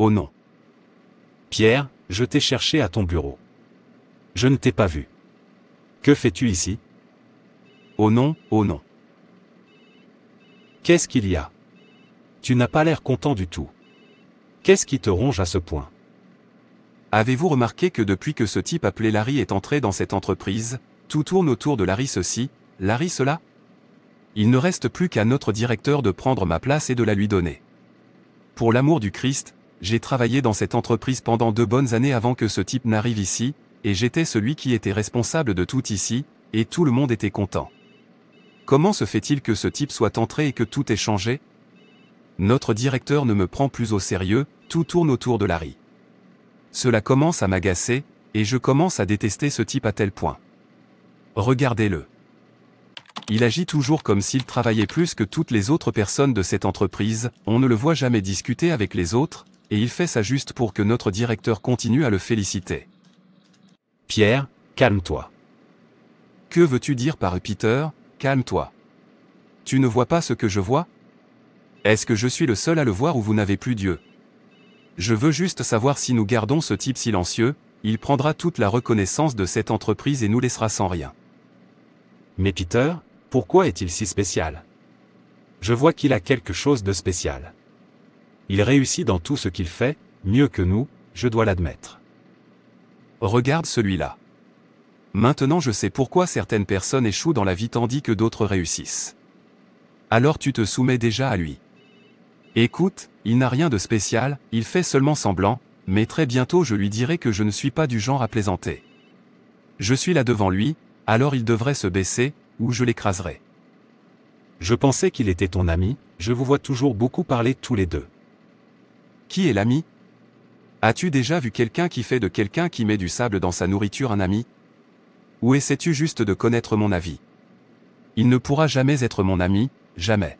Oh non. Pierre, je t'ai cherché à ton bureau. Je ne t'ai pas vu. Que fais-tu ici? Oh non, oh non. Qu'est-ce qu'il y a? Tu n'as pas l'air content du tout. Qu'est-ce qui te ronge à ce point? Avez-vous remarqué que depuis que ce type appelé Larry est entré dans cette entreprise, tout tourne autour de Larry ceci, Larry cela? Il ne reste plus qu'à notre directeur de prendre ma place et de la lui donner. Pour l'amour du Christ, j'ai travaillé dans cette entreprise pendant 2 bonnes années avant que ce type n'arrive ici, et j'étais celui qui était responsable de tout ici, et tout le monde était content. Comment se fait-il que ce type soit entré et que tout ait changé? Notre directeur ne me prend plus au sérieux, tout tourne autour de Larry. Cela commence à m'agacer, et je commence à détester ce type à tel point. Regardez-le. Il agit toujours comme s'il travaillait plus que toutes les autres personnes de cette entreprise, on ne le voit jamais discuter avec les autres, et il fait ça juste pour que notre directeur continue à le féliciter. Pierre, calme-toi. Que veux-tu dire par Peter, calme-toi? Tu ne vois pas ce que je vois? Est-ce que je suis le seul à le voir ou vous n'avez plus Dieu? Je veux juste savoir si nous gardons ce type silencieux, il prendra toute la reconnaissance de cette entreprise et nous laissera sans rien. Mais Peter, pourquoi est-il si spécial? Je vois qu'il a quelque chose de spécial. Il réussit dans tout ce qu'il fait, mieux que nous, je dois l'admettre. Regarde celui-là. Maintenant je sais pourquoi certaines personnes échouent dans la vie tandis que d'autres réussissent. Alors tu te soumets déjà à lui. Écoute, il n'a rien de spécial, il fait seulement semblant, mais très bientôt je lui dirai que je ne suis pas du genre à plaisanter. Je suis là devant lui, alors il devrait se baisser, ou je l'écraserai. Je pensais qu'il était ton ami, je vous vois toujours beaucoup parler tous les deux. Qui est l'ami? As-tu déjà vu quelqu'un qui fait de quelqu'un qui met du sable dans sa nourriture un ami? Ou essaies-tu juste de connaître mon avis? Il ne pourra jamais être mon ami, jamais.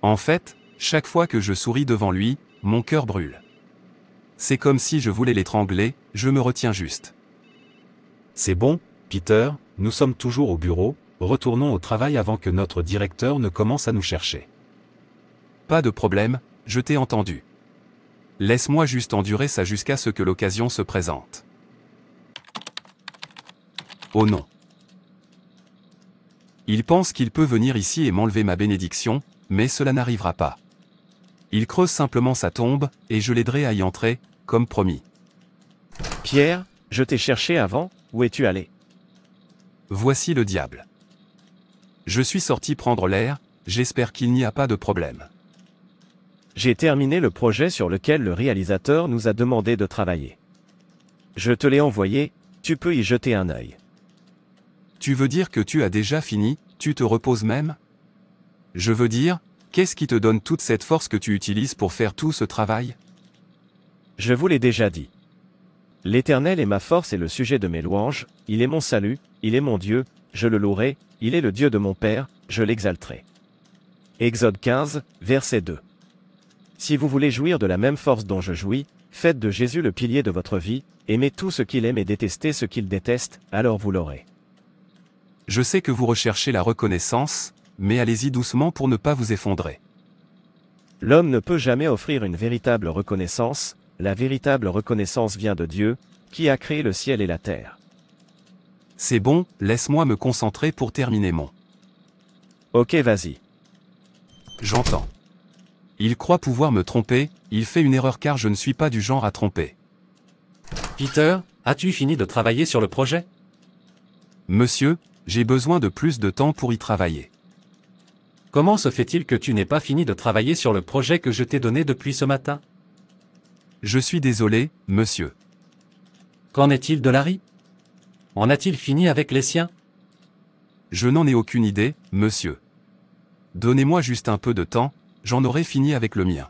En fait, chaque fois que je souris devant lui, mon cœur brûle. C'est comme si je voulais l'étrangler, je me retiens juste. C'est bon, Peter, nous sommes toujours au bureau, retournons au travail avant que notre directeur ne commence à nous chercher. Pas de problème, je t'ai entendu. Laisse-moi juste endurer ça jusqu'à ce que l'occasion se présente. Oh non. Il pense qu'il peut venir ici et m'enlever ma bénédiction, mais cela n'arrivera pas. Il creuse simplement sa tombe, et je l'aiderai à y entrer, comme promis. Pierre, je t'ai cherché avant, où es-tu allé? Voici le diable. Je suis sorti prendre l'air, j'espère qu'il n'y a pas de problème. J'ai terminé le projet sur lequel le réalisateur nous a demandé de travailler. Je te l'ai envoyé, tu peux y jeter un œil. Tu veux dire que tu as déjà fini, tu te reposes même? Je veux dire, qu'est-ce qui te donne toute cette force que tu utilises pour faire tout ce travail? Je vous l'ai déjà dit. L'Éternel est ma force et le sujet de mes louanges, il est mon salut, il est mon Dieu, je le louerai, il est le Dieu de mon Père, je l'exalterai. Exode 15, verset 2. Si vous voulez jouir de la même force dont je jouis, faites de Jésus le pilier de votre vie, aimez tout ce qu'il aime et détestez ce qu'il déteste, alors vous l'aurez. Je sais que vous recherchez la reconnaissance, mais allez-y doucement pour ne pas vous effondrer. L'homme ne peut jamais offrir une véritable reconnaissance, la véritable reconnaissance vient de Dieu, qui a créé le ciel et la terre. C'est bon, laisse-moi me concentrer pour terminer mon. Ok, vas-y. J'entends. Il croit pouvoir me tromper, il fait une erreur car je ne suis pas du genre à tromper. Peter, as-tu fini de travailler sur le projet? Monsieur, j'ai besoin de plus de temps pour y travailler. Comment se fait-il que tu n'aies pas fini de travailler sur le projet que je t'ai donné depuis ce matin? Je suis désolé, monsieur. Qu'en est-il de Larry? En a-t-il fini avec les siens? Je n'en ai aucune idée, monsieur. Donnez-moi juste un peu de temps, j'en aurai fini avec le mien.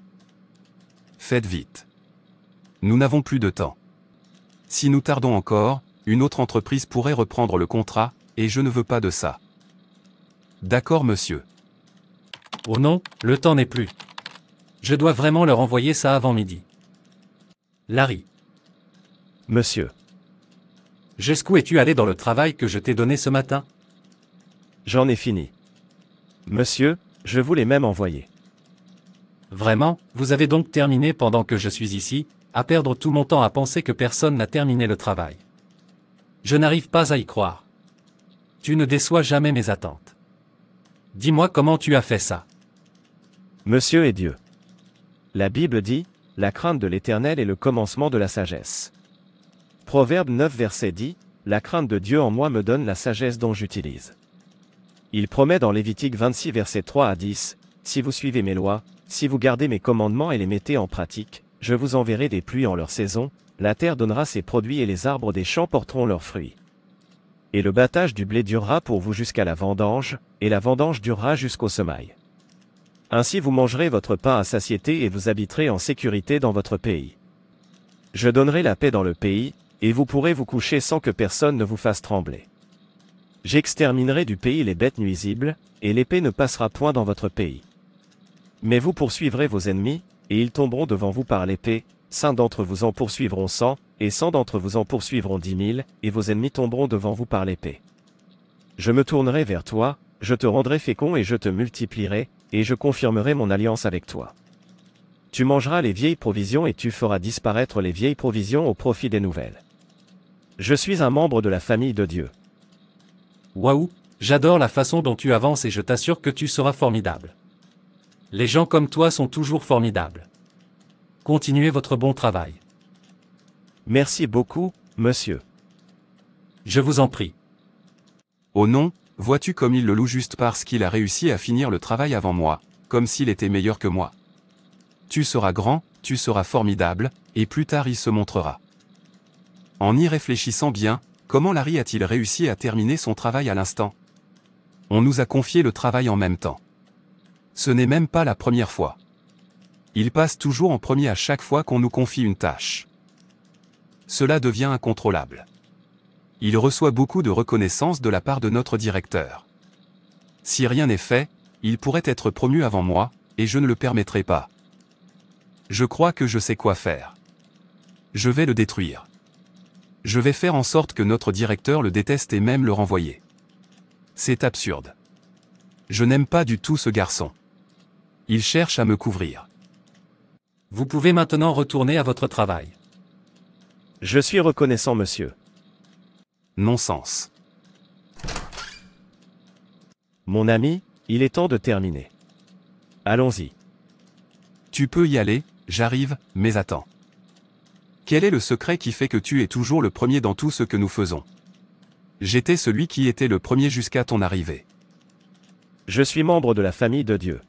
Faites vite. Nous n'avons plus de temps. Si nous tardons encore, une autre entreprise pourrait reprendre le contrat, et je ne veux pas de ça. D'accord, monsieur. Oh non, le temps n'est plus. Je dois vraiment leur envoyer ça avant midi. Larry. Monsieur. Jusqu'où es-tu allé dans le travail que je t'ai donné ce matin? J'en ai fini. Monsieur, je vous l'ai même envoyé. Vraiment, vous avez donc terminé pendant que je suis ici, à perdre tout mon temps à penser que personne n'a terminé le travail. Je n'arrive pas à y croire. Tu ne déçois jamais mes attentes. Dis-moi comment tu as fait ça. Monsieur est Dieu. La Bible dit, « La crainte de l'Éternel est le commencement de la sagesse. » Proverbe 9 verset dit, « La crainte de Dieu en moi me donne la sagesse dont j'utilise. » Il promet dans Lévitique 26 verset 3 à 10, « Si vous suivez mes lois, si vous gardez mes commandements et les mettez en pratique, je vous enverrai des pluies en leur saison, la terre donnera ses produits et les arbres des champs porteront leurs fruits. Et le battage du blé durera pour vous jusqu'à la vendange, et la vendange durera jusqu'au semail. Ainsi vous mangerez votre pain à satiété et vous habiterez en sécurité dans votre pays. Je donnerai la paix dans le pays, et vous pourrez vous coucher sans que personne ne vous fasse trembler. J'exterminerai du pays les bêtes nuisibles, et l'épée ne passera point dans votre pays. Mais vous poursuivrez vos ennemis, et ils tomberont devant vous par l'épée, 5 d'entre vous en poursuivront 100, et 100 d'entre vous en poursuivront 10 000, et vos ennemis tomberont devant vous par l'épée. Je me tournerai vers toi, je te rendrai fécond et je te multiplierai, et je confirmerai mon alliance avec toi. Tu mangeras les vieilles provisions et tu feras disparaître les vieilles provisions au profit des nouvelles. Je suis un membre de la famille de Dieu. Waouh, j'adore la façon dont tu avances et je t'assure que tu seras formidable. Les gens comme toi sont toujours formidables. Continuez votre bon travail. Merci beaucoup, monsieur. Je vous en prie. Oh non, vois-tu comme il le loue juste parce qu'il a réussi à finir le travail avant moi, comme s'il était meilleur que moi. Tu seras grand, tu seras formidable, et plus tard il se montrera. En y réfléchissant bien, comment Larry a-t-il réussi à terminer son travail à l'instant? On nous a confié le travail en même temps. Ce n'est même pas la première fois. Il passe toujours en premier à chaque fois qu'on nous confie une tâche. Cela devient incontrôlable. Il reçoit beaucoup de reconnaissance de la part de notre directeur. Si rien n'est fait, il pourrait être promu avant moi, et je ne le permettrai pas. Je crois que je sais quoi faire. Je vais le détruire. Je vais faire en sorte que notre directeur le déteste et même le renvoyer. C'est absurde. Je n'aime pas du tout ce garçon. Il cherche à me couvrir. Vous pouvez maintenant retourner à votre travail. Je suis reconnaissant, monsieur. Non-sens. Mon ami, il est temps de terminer. Allons-y. Tu peux y aller, j'arrive, mais attends. Quel est le secret qui fait que tu es toujours le premier dans tout ce que nous faisons? J'étais celui qui était le premier jusqu'à ton arrivée. Je suis membre de la famille de Dieu.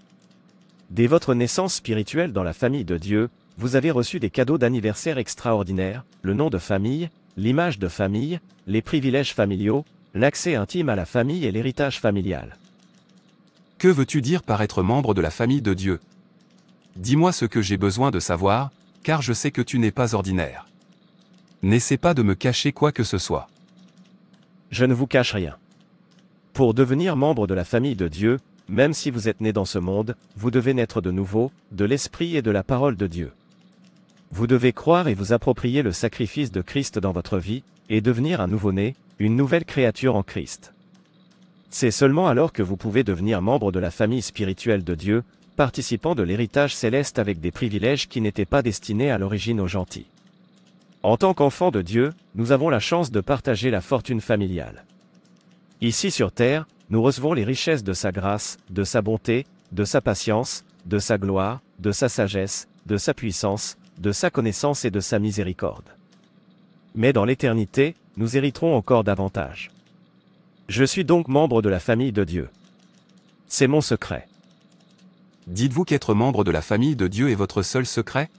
Dès votre naissance spirituelle dans la famille de Dieu, vous avez reçu des cadeaux d'anniversaire extraordinaires, le nom de famille, l'image de famille, les privilèges familiaux, l'accès intime à la famille et l'héritage familial. Que veux-tu dire par être membre de la famille de Dieu? Dis-moi ce que j'ai besoin de savoir, car je sais que tu n'es pas ordinaire. N'essaie pas de me cacher quoi que ce soit. Je ne vous cache rien. Pour devenir membre de la famille de Dieu, même si vous êtes né dans ce monde, vous devez naître de nouveau, de l'Esprit et de la parole de Dieu. Vous devez croire et vous approprier le sacrifice de Christ dans votre vie, et devenir un nouveau-né, une nouvelle créature en Christ. C'est seulement alors que vous pouvez devenir membre de la famille spirituelle de Dieu, participant de l'héritage céleste avec des privilèges qui n'étaient pas destinés à l'origine aux gentils. En tant qu'enfants de Dieu, nous avons la chance de partager la fortune familiale. Ici sur terre, nous recevons les richesses de sa grâce, de sa bonté, de sa patience, de sa gloire, de sa sagesse, de sa puissance, de sa connaissance et de sa miséricorde. Mais dans l'éternité, nous hériterons encore davantage. Je suis donc membre de la famille de Dieu. C'est mon secret. Dites-vous qu'être membre de la famille de Dieu est votre seul secret?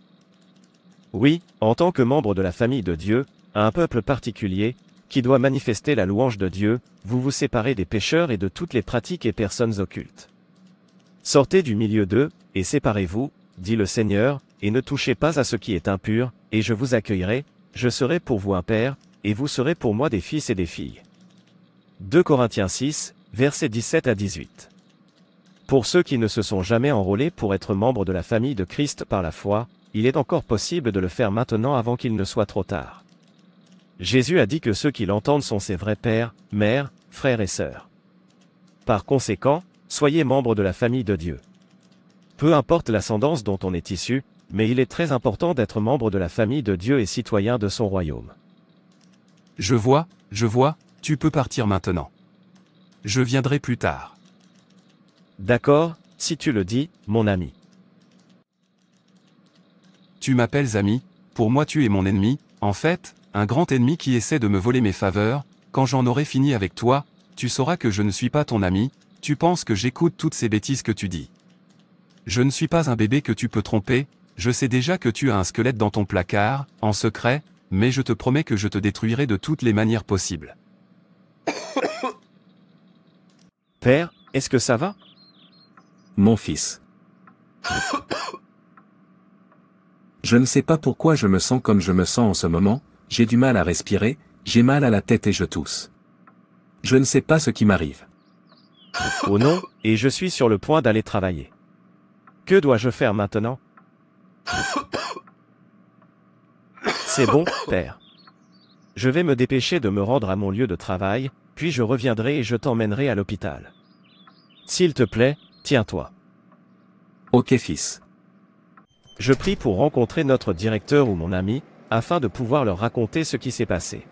Oui, en tant que membre de la famille de Dieu, un peuple particulier, qui doit manifester la louange de Dieu, vous vous séparez des pécheurs et de toutes les pratiques et personnes occultes. Sortez du milieu d'eux, et séparez-vous, dit le Seigneur, et ne touchez pas à ce qui est impur, et je vous accueillerai, je serai pour vous un père, et vous serez pour moi des fils et des filles. 2 Corinthiens 6, versets 17 à 18. Pour ceux qui ne se sont jamais enrôlés pour être membres de la famille de Christ par la foi, il est encore possible de le faire maintenant avant qu'il ne soit trop tard. Jésus a dit que ceux qui l'entendent sont ses vrais pères, mères, frères et sœurs. Par conséquent, soyez membres de la famille de Dieu. Peu importe l'ascendance dont on est issu, mais il est très important d'être membre de la famille de Dieu et citoyen de son royaume. Je vois, tu peux partir maintenant. Je viendrai plus tard. D'accord, si tu le dis, mon ami. Tu m'appelles ami, pour moi tu es mon ennemi, en fait, un grand ennemi qui essaie de me voler mes faveurs. Quand j'en aurai fini avec toi, tu sauras que je ne suis pas ton ami, tu penses que j'écoute toutes ces bêtises que tu dis. Je ne suis pas un bébé que tu peux tromper, je sais déjà que tu as un squelette dans ton placard, en secret, mais je te promets que je te détruirai de toutes les manières possibles. Père, est-ce que ça va? Mon fils. Je ne sais pas pourquoi je me sens comme je me sens en ce moment, j'ai du mal à respirer, j'ai mal à la tête et je tousse. Je ne sais pas ce qui m'arrive. Oh non, et je suis sur le point d'aller travailler. Que dois-je faire maintenant? C'est bon, père. Je vais me dépêcher de me rendre à mon lieu de travail, puis je reviendrai et je t'emmènerai à l'hôpital. S'il te plaît, tiens-toi. Ok fils. Je prie pour rencontrer notre directeur ou mon ami, afin de pouvoir leur raconter ce qui s'est passé.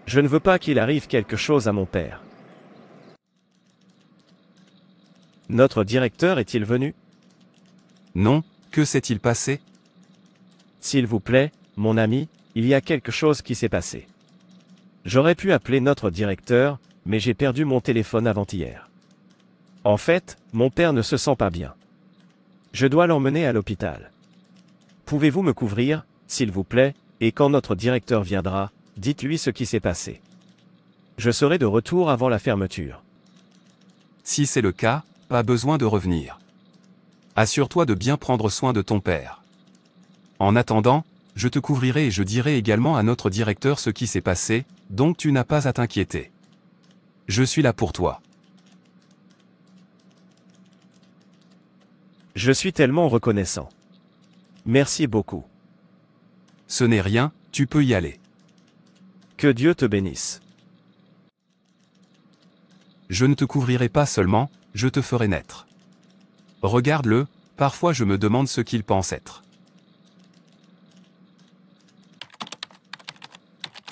Je ne veux pas qu'il arrive quelque chose à mon père. Notre directeur est-il venu? Non, que s'est-il passé? S'il vous plaît, mon ami, il y a quelque chose qui s'est passé. J'aurais pu appeler notre directeur, mais j'ai perdu mon téléphone avant-hier. En fait, mon père ne se sent pas bien. Je dois l'emmener à l'hôpital. Pouvez-vous me couvrir, s'il vous plaît, et quand notre directeur viendra, dites-lui ce qui s'est passé. Je serai de retour avant la fermeture. Si c'est le cas, pas besoin de revenir. Assure-toi de bien prendre soin de ton père. En attendant, je te couvrirai et je dirai également à notre directeur ce qui s'est passé, donc tu n'as pas à t'inquiéter. Je suis là pour toi. Je suis tellement reconnaissant. Merci beaucoup. Ce n'est rien, tu peux y aller. Que Dieu te bénisse. Je ne te couvrirai pas seulement, je te ferai naître. Regarde-le, parfois je me demande ce qu'il pense être.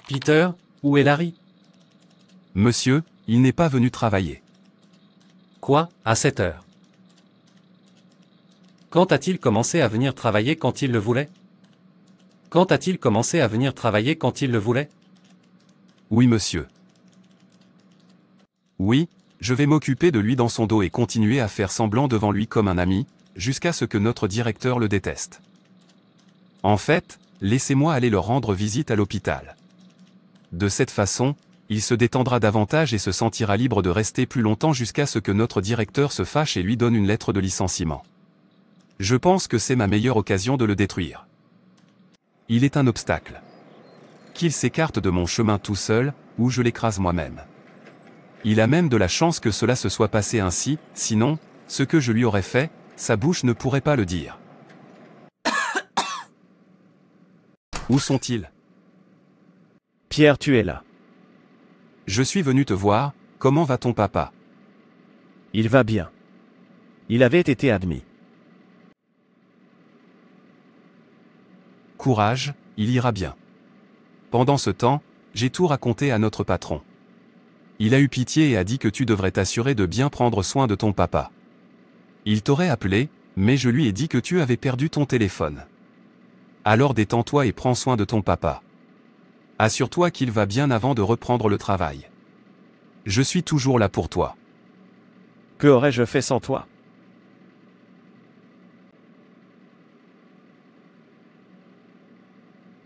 Peter, où est Larry? Monsieur, il n'est pas venu travailler. Quoi, à 7 heures? Quand a-t-il commencé à venir travailler quand il le voulait? Quand a-t-il commencé à venir travailler quand il le voulait? Oui, monsieur. Oui, je vais m'occuper de lui dans son dos et continuer à faire semblant devant lui comme un ami, jusqu'à ce que notre directeur le déteste. En fait, laissez-moi aller leur rendre visite à l'hôpital. De cette façon, il se détendra davantage et se sentira libre de rester plus longtemps jusqu'à ce que notre directeur se fâche et lui donne une lettre de licenciement. Je pense que c'est ma meilleure occasion de le détruire. Il est un obstacle. Qu'il s'écarte de mon chemin tout seul, ou je l'écrase moi-même. Il a même de la chance que cela se soit passé ainsi, sinon, ce que je lui aurais fait, sa bouche ne pourrait pas le dire. Où sont-ils? Pierre, tu es là. Je suis venu te voir, comment va ton papa? Il va bien. Il avait été admis. Courage, il ira bien. Pendant ce temps, j'ai tout raconté à notre patron. Il a eu pitié et a dit que tu devrais t'assurer de bien prendre soin de ton papa. Il t'aurait appelé, mais je lui ai dit que tu avais perdu ton téléphone. Alors détends-toi et prends soin de ton papa. Assure-toi qu'il va bien avant de reprendre le travail. Je suis toujours là pour toi. Que aurais-je fait sans toi?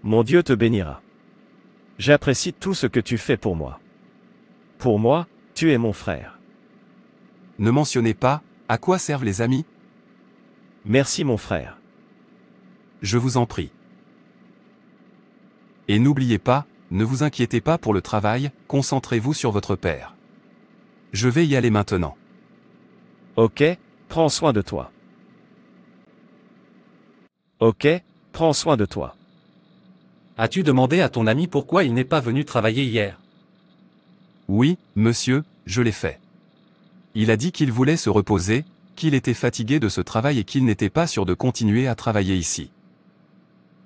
Mon Dieu te bénira. J'apprécie tout ce que tu fais pour moi. Pour moi, tu es mon frère. Ne mentionnez pas, à quoi servent les amis? Merci mon frère. Je vous en prie. Et n'oubliez pas, ne vous inquiétez pas pour le travail, concentrez-vous sur votre père. Je vais y aller maintenant. Ok, prends soin de toi. Ok, prends soin de toi. As-tu demandé à ton ami pourquoi il n'est pas venu travailler hier? Oui, monsieur, je l'ai fait. Il a dit qu'il voulait se reposer, qu'il était fatigué de ce travail et qu'il n'était pas sûr de continuer à travailler ici.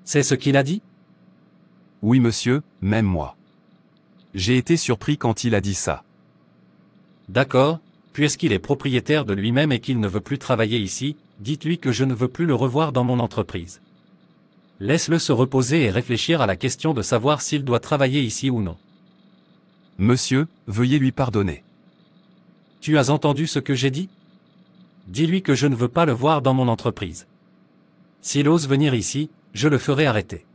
C'est ce qu'il a dit? Oui monsieur, même moi. J'ai été surpris quand il a dit ça. D'accord, puisqu'il est propriétaire de lui-même et qu'il ne veut plus travailler ici, dites-lui que je ne veux plus le revoir dans mon entreprise. Laisse-le se reposer et réfléchir à la question de savoir s'il doit travailler ici ou non. Monsieur, veuillez lui pardonner. Tu as entendu ce que j'ai dit? Dis-lui que je ne veux pas le voir dans mon entreprise. S'il ose venir ici, je le ferai arrêter.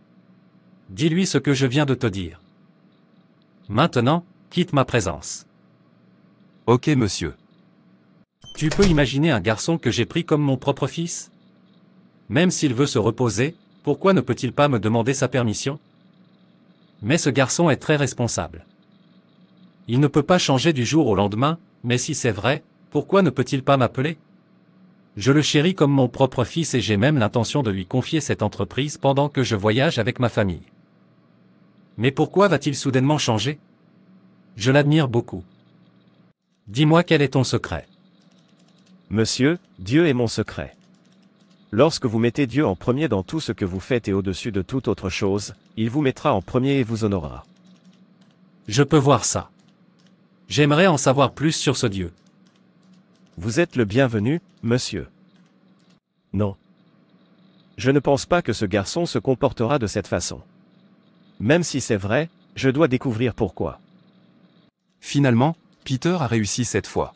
Dis-lui ce que je viens de te dire. Maintenant, quitte ma présence. Ok monsieur. Tu peux imaginer un garçon que j'ai pris comme mon propre fils? Même s'il veut se reposer, pourquoi ne peut-il pas me demander sa permission? Mais ce garçon est très responsable. Il ne peut pas changer du jour au lendemain, mais si c'est vrai, pourquoi ne peut-il pas m'appeler? Je le chéris comme mon propre fils et j'ai même l'intention de lui confier cette entreprise pendant que je voyage avec ma famille. Mais pourquoi va-t-il soudainement changer? Je l'admire beaucoup. Dis-moi quel est ton secret. Monsieur, Dieu est mon secret. Lorsque vous mettez Dieu en premier dans tout ce que vous faites et au-dessus de toute autre chose, il vous mettra en premier et vous honorera. Je peux voir ça. J'aimerais en savoir plus sur ce Dieu. Vous êtes le bienvenu, monsieur. Non. Je ne pense pas que ce garçon se comportera de cette façon. Même si c'est vrai, je dois découvrir pourquoi. Finalement, Peter a réussi cette fois.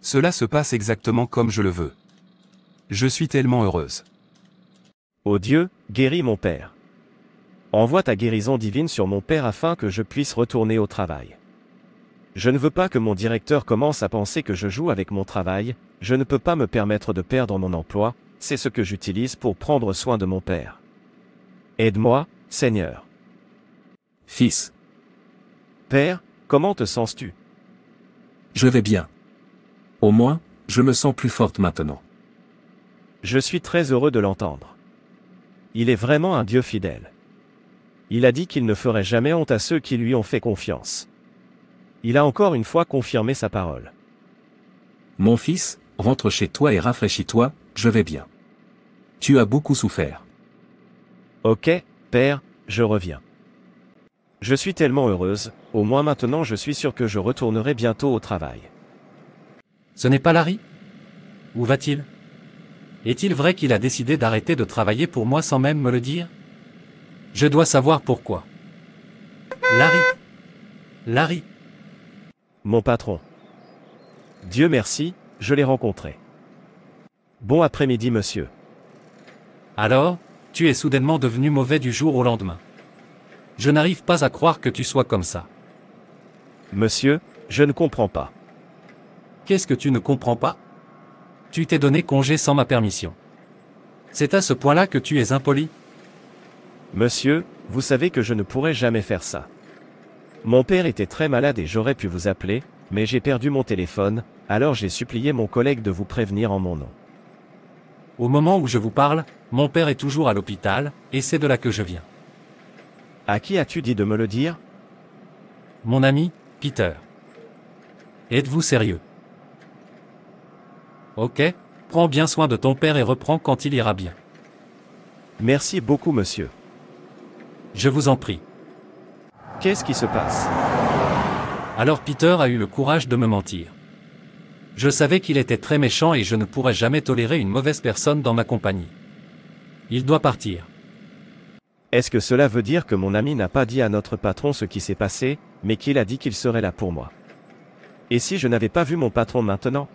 Cela se passe exactement comme je le veux. Je suis tellement heureuse. Ô Dieu, guéris mon père. Envoie ta guérison divine sur mon père afin que je puisse retourner au travail. Je ne veux pas que mon directeur commence à penser que je joue avec mon travail, je ne peux pas me permettre de perdre mon emploi, c'est ce que j'utilise pour prendre soin de mon père. Aide-moi, Seigneur. Fils, Père, comment te sens-tu? je vais bien. Au moins, je me sens plus forte maintenant. Je suis très heureux de l'entendre. Il est vraiment un Dieu fidèle. Il a dit qu'il ne ferait jamais honte à ceux qui lui ont fait confiance. Il a encore une fois confirmé sa parole. Mon fils, rentre chez toi et rafraîchis-toi, je vais bien. Tu as beaucoup souffert. Ok, Père, je reviens. Je suis tellement heureuse, au moins maintenant je suis sûr que je retournerai bientôt au travail. Ce n'est pas Larry? Où va-t-il? Est-il vrai qu'il a décidé d'arrêter de travailler pour moi sans même me le dire? Je dois savoir pourquoi. Larry. Larry. Mon patron. Dieu merci, je l'ai rencontré. Bon après-midi monsieur. Alors, tu es soudainement devenu mauvais du jour au lendemain. Je n'arrive pas à croire que tu sois comme ça. Monsieur, je ne comprends pas. Qu'est-ce que tu ne comprends pas? Tu t'es donné congé sans ma permission. C'est à ce point-là que tu es impoli? Monsieur, vous savez que je ne pourrais jamais faire ça. Mon père était très malade et j'aurais pu vous appeler, mais j'ai perdu mon téléphone, alors j'ai supplié mon collègue de vous prévenir en mon nom. Au moment où je vous parle, mon père est toujours à l'hôpital, et c'est de là que je viens. À qui as-tu dit de me le dire? Mon ami, Peter. Êtes-vous sérieux? Ok, prends bien soin de ton père et reprends quand il ira bien. Merci beaucoup monsieur. Je vous en prie. Qu'est-ce qui se passe? Alors Peter a eu le courage de me mentir. Je savais qu'il était très méchant et je ne pourrais jamais tolérer une mauvaise personne dans ma compagnie. Il doit partir. Est-ce que cela veut dire que mon ami n'a pas dit à notre patron ce qui s'est passé, mais qu'il a dit qu'il serait là pour moi? Et si je n'avais pas vu mon patron maintenant?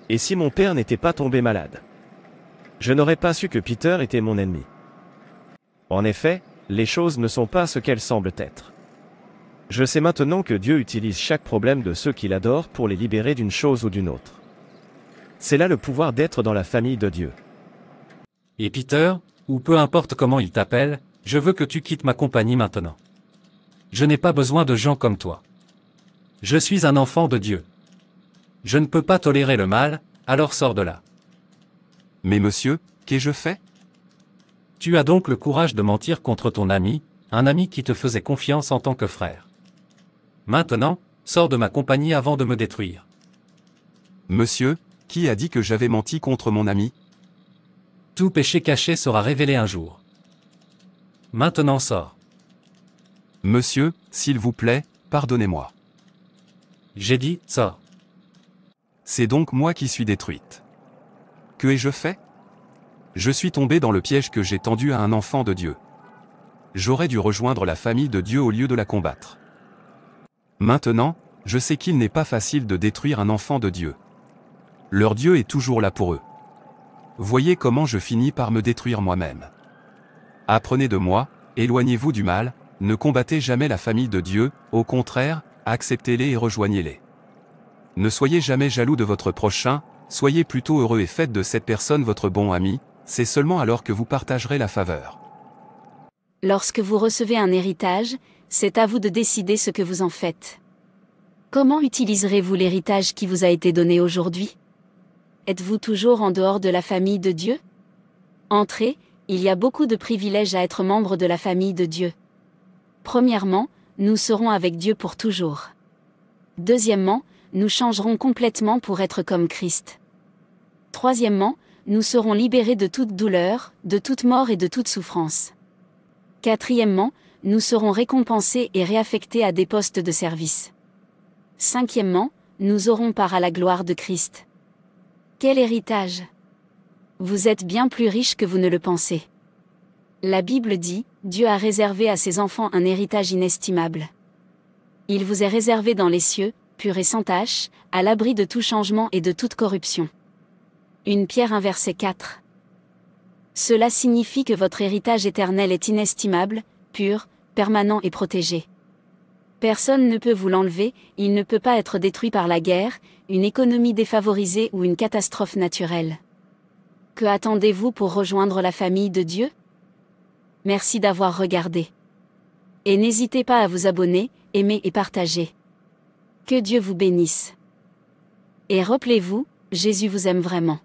Et si mon père n'était pas tombé malade? Je n'aurais pas su que Peter était mon ennemi. En effet, les choses ne sont pas ce qu'elles semblent être. Je sais maintenant que Dieu utilise chaque problème de ceux qu'il adore pour les libérer d'une chose ou d'une autre. C'est là le pouvoir d'être dans la famille de Dieu. Et Peter, ou peu importe comment il t'appelle, je veux que tu quittes ma compagnie maintenant. Je n'ai pas besoin de gens comme toi. Je suis un enfant de Dieu. Je ne peux pas tolérer le mal, alors sors de là. Mais monsieur, qu'ai-je fait? Tu as donc le courage de mentir contre ton ami, un ami qui te faisait confiance en tant que frère. Maintenant, sors de ma compagnie avant de me détruire. Monsieur, Qui a dit que j'avais menti contre mon ami? Tout péché caché sera révélé un jour. Maintenant sors. Monsieur, s'il vous plaît, pardonnez-moi. J'ai dit, sors. C'est donc moi qui suis détruite. Que ai-je fait? Je suis tombé dans le piège que j'ai tendu à un enfant de Dieu. J'aurais dû rejoindre la famille de Dieu au lieu de la combattre. Maintenant, je sais qu'il n'est pas facile de détruire un enfant de Dieu. Leur Dieu est toujours là pour eux. Voyez comment je finis par me détruire moi-même. Apprenez de moi, éloignez-vous du mal, ne combattez jamais la famille de Dieu, au contraire, acceptez-les et rejoignez-les. Ne soyez jamais jaloux de votre prochain, soyez plutôt heureux et faites de cette personne votre bon ami, c'est seulement alors que vous partagerez la faveur. Lorsque vous recevez un héritage, c'est à vous de décider ce que vous en faites. Comment utiliserez-vous l'héritage qui vous a été donné aujourd'hui? Êtes-vous toujours en dehors de la famille de Dieu? Entrez, il y a beaucoup de privilèges à être membre de la famille de Dieu. Premièrement, nous serons avec Dieu pour toujours. Deuxièmement, nous changerons complètement pour être comme Christ. Troisièmement, nous serons libérés de toute douleur, de toute mort et de toute souffrance. Quatrièmement, nous serons récompensés et réaffectés à des postes de service. Cinquièmement, nous aurons part à la gloire de Christ. Quel héritage! Vous êtes bien plus riche que vous ne le pensez. La Bible dit, Dieu a réservé à ses enfants un héritage inestimable. Il vous est réservé dans les cieux, pur et sans tache, à l'abri de tout changement et de toute corruption. 1 Pierre 1 verset 4. Cela signifie que votre héritage éternel est inestimable, pur, permanent et protégé. Personne ne peut vous l'enlever, il ne peut pas être détruit par la guerre, une économie défavorisée ou une catastrophe naturelle. Que attendez-vous pour rejoindre la famille de Dieu? Merci d'avoir regardé. Et n'hésitez pas à vous abonner, aimer et partager. Que Dieu vous bénisse. Et rappelez-vous, Jésus vous aime vraiment.